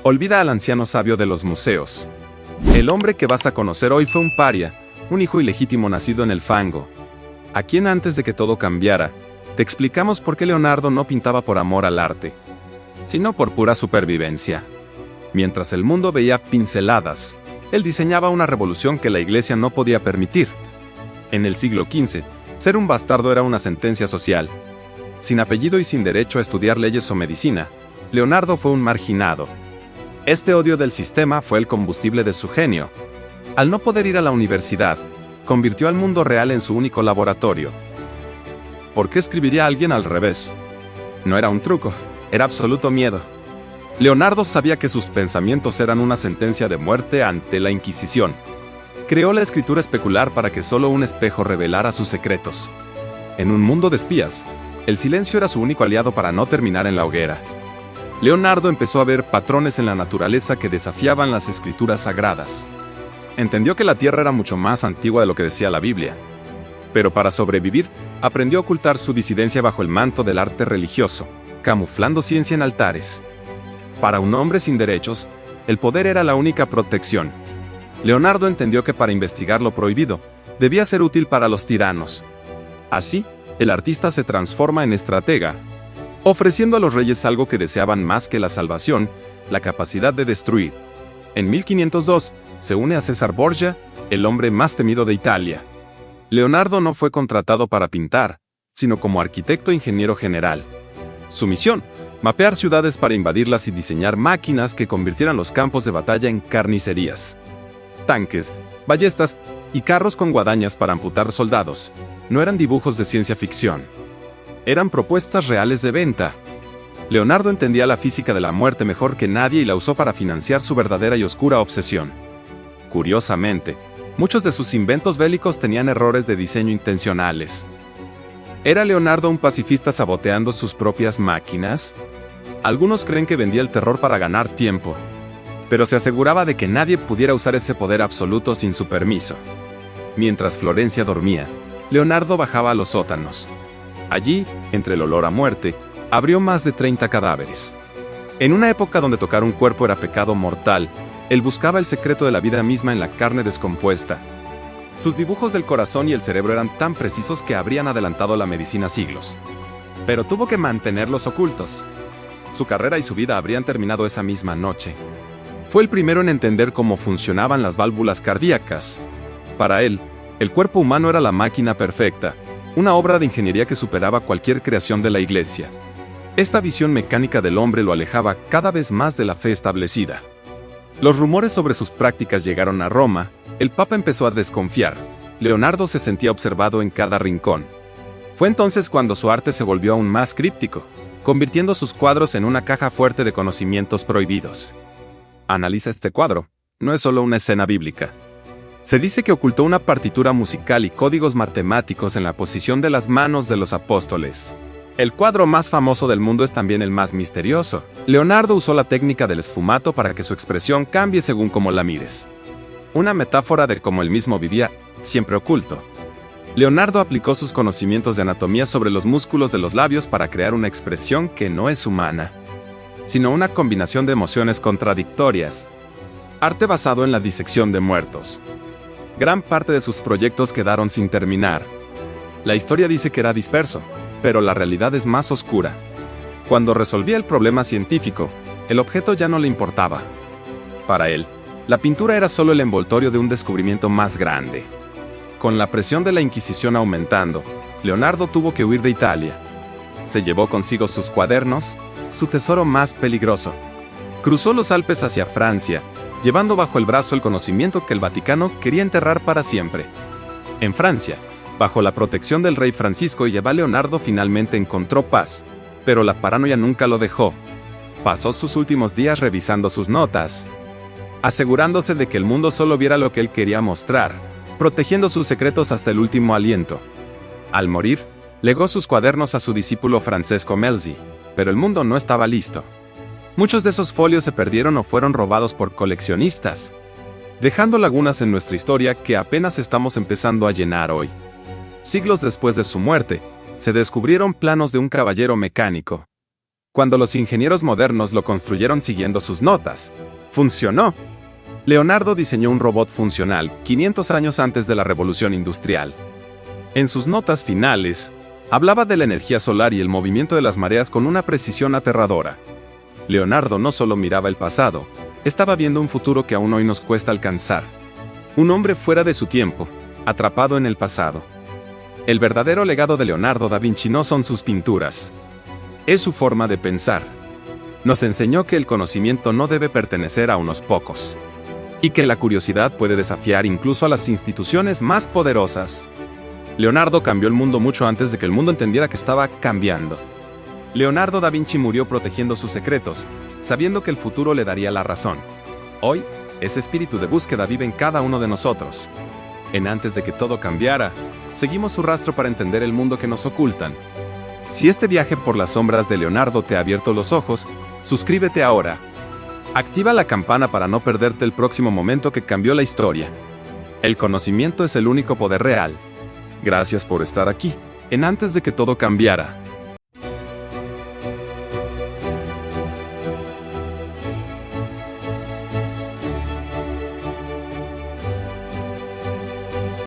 Olvida al anciano sabio de los museos. El hombre que vas a conocer hoy fue un paria, un hijo ilegítimo nacido en el fango. A quien antes de que todo cambiara, te explicamos por qué Leonardo no pintaba por amor al arte, sino por pura supervivencia. Mientras el mundo veía pinceladas, él diseñaba una revolución que la Iglesia no podía permitir. En el siglo XV, ser un bastardo era una sentencia social. Sin apellido y sin derecho a estudiar leyes o medicina, Leonardo fue un marginado. Este odio del sistema fue el combustible de su genio. Al no poder ir a la universidad, convirtió al mundo real en su único laboratorio. ¿Por qué escribiría a alguien al revés? No era un truco, era absoluto miedo. Leonardo sabía que sus pensamientos eran una sentencia de muerte ante la Inquisición. Creó la escritura especular para que solo un espejo revelara sus secretos. En un mundo de espías, el silencio era su único aliado para no terminar en la hoguera. Leonardo empezó a ver patrones en la naturaleza que desafiaban las escrituras sagradas. Entendió que la Tierra era mucho más antigua de lo que decía la Biblia. Pero para sobrevivir, aprendió a ocultar su disidencia bajo el manto del arte religioso, camuflando ciencia en altares. Para un hombre sin derechos, el poder era la única protección. Leonardo entendió que para investigar lo prohibido, debía ser útil para los tiranos. Así, el artista se transforma en estratega, ofreciendo a los reyes algo que deseaban más que la salvación, la capacidad de destruir. En 1502, se une a César Borgia, el hombre más temido de Italia. Leonardo no fue contratado para pintar, sino como arquitecto e ingeniero general. Su misión: mapear ciudades para invadirlas y diseñar máquinas que convirtieran los campos de batalla en carnicerías. Tanques, ballestas y carros con guadañas para amputar soldados no eran dibujos de ciencia ficción. Eran propuestas reales de venta. Leonardo entendía la física de la muerte mejor que nadie y la usó para financiar su verdadera y oscura obsesión. Curiosamente, muchos de sus inventos bélicos tenían errores de diseño intencionales. ¿Era Leonardo un pacifista saboteando sus propias máquinas? Algunos creen que vendía el terror para ganar tiempo, pero se aseguraba de que nadie pudiera usar ese poder absoluto sin su permiso. Mientras Florencia dormía, Leonardo bajaba a los sótanos. Allí, entre el olor a muerte, abrió más de 30 cadáveres. En una época donde tocar un cuerpo era pecado mortal, él buscaba el secreto de la vida misma en la carne descompuesta. Sus dibujos del corazón y el cerebro eran tan precisos que habrían adelantado la medicina siglos. Pero tuvo que mantenerlos ocultos. Su carrera y su vida habrían terminado esa misma noche. Fue el primero en entender cómo funcionaban las válvulas cardíacas. Para él, el cuerpo humano era la máquina perfecta, una obra de ingeniería que superaba cualquier creación de la Iglesia. Esta visión mecánica del hombre lo alejaba cada vez más de la fe establecida. Los rumores sobre sus prácticas llegaron a Roma. El Papa empezó a desconfiar. Leonardo se sentía observado en cada rincón. Fue entonces cuando su arte se volvió aún más críptico, convirtiendo sus cuadros en una caja fuerte de conocimientos prohibidos. Analiza este cuadro. No es solo una escena bíblica. Se dice que ocultó una partitura musical y códigos matemáticos en la posición de las manos de los apóstoles. El cuadro más famoso del mundo es también el más misterioso. Leonardo usó la técnica del esfumato para que su expresión cambie según cómo la mires. Una metáfora de cómo él mismo vivía, siempre oculto. Leonardo aplicó sus conocimientos de anatomía sobre los músculos de los labios para crear una expresión que no es humana, sino una combinación de emociones contradictorias. Arte basado en la disección de muertos. Gran parte de sus proyectos quedaron sin terminar. La historia dice que era disperso, pero la realidad es más oscura. Cuando resolvía el problema científico, el objeto ya no le importaba. Para él, la pintura era solo el envoltorio de un descubrimiento más grande. Con la presión de la Inquisición aumentando, Leonardo tuvo que huir de Italia. Se llevó consigo sus cuadernos, su tesoro más peligroso. Cruzó los Alpes hacia Francia, llevando bajo el brazo el conocimiento que el Vaticano quería enterrar para siempre. En Francia, bajo la protección del rey Francisco y Eva, Leonardo finalmente encontró paz, pero la paranoia nunca lo dejó. Pasó sus últimos días revisando sus notas, asegurándose de que el mundo solo viera lo que él quería mostrar, protegiendo sus secretos hasta el último aliento. Al morir, legó sus cuadernos a su discípulo Francesco Melzi, pero el mundo no estaba listo. Muchos de esos folios se perdieron o fueron robados por coleccionistas, dejando lagunas en nuestra historia que apenas estamos empezando a llenar hoy. Siglos después de su muerte, se descubrieron planos de un caballero mecánico, Cuando los ingenieros modernos lo construyeron siguiendo sus notas, funcionó. Leonardo diseñó un robot funcional 500 años antes de la Revolución Industrial. En sus notas finales, hablaba de la energía solar y el movimiento de las mareas con una precisión aterradora. Leonardo no solo miraba el pasado, estaba viendo un futuro que aún hoy nos cuesta alcanzar. Un hombre fuera de su tiempo, atrapado en el pasado. El verdadero legado de Leonardo da Vinci no son sus pinturas. Es su forma de pensar. Nos enseñó que el conocimiento no debe pertenecer a unos pocos. Y que la curiosidad puede desafiar incluso a las instituciones más poderosas. Leonardo cambió el mundo mucho antes de que el mundo entendiera que estaba cambiando. Leonardo da Vinci murió protegiendo sus secretos, sabiendo que el futuro le daría la razón. Hoy, ese espíritu de búsqueda vive en cada uno de nosotros. En Antes de que todo cambiara, seguimos su rastro para entender el mundo que nos ocultan. Si este viaje por las sombras de Leonardo te ha abierto los ojos, suscríbete ahora. Activa la campana para no perderte el próximo momento que cambió la historia. El conocimiento es el único poder real. Gracias por estar aquí, en Antes de que todo cambiara.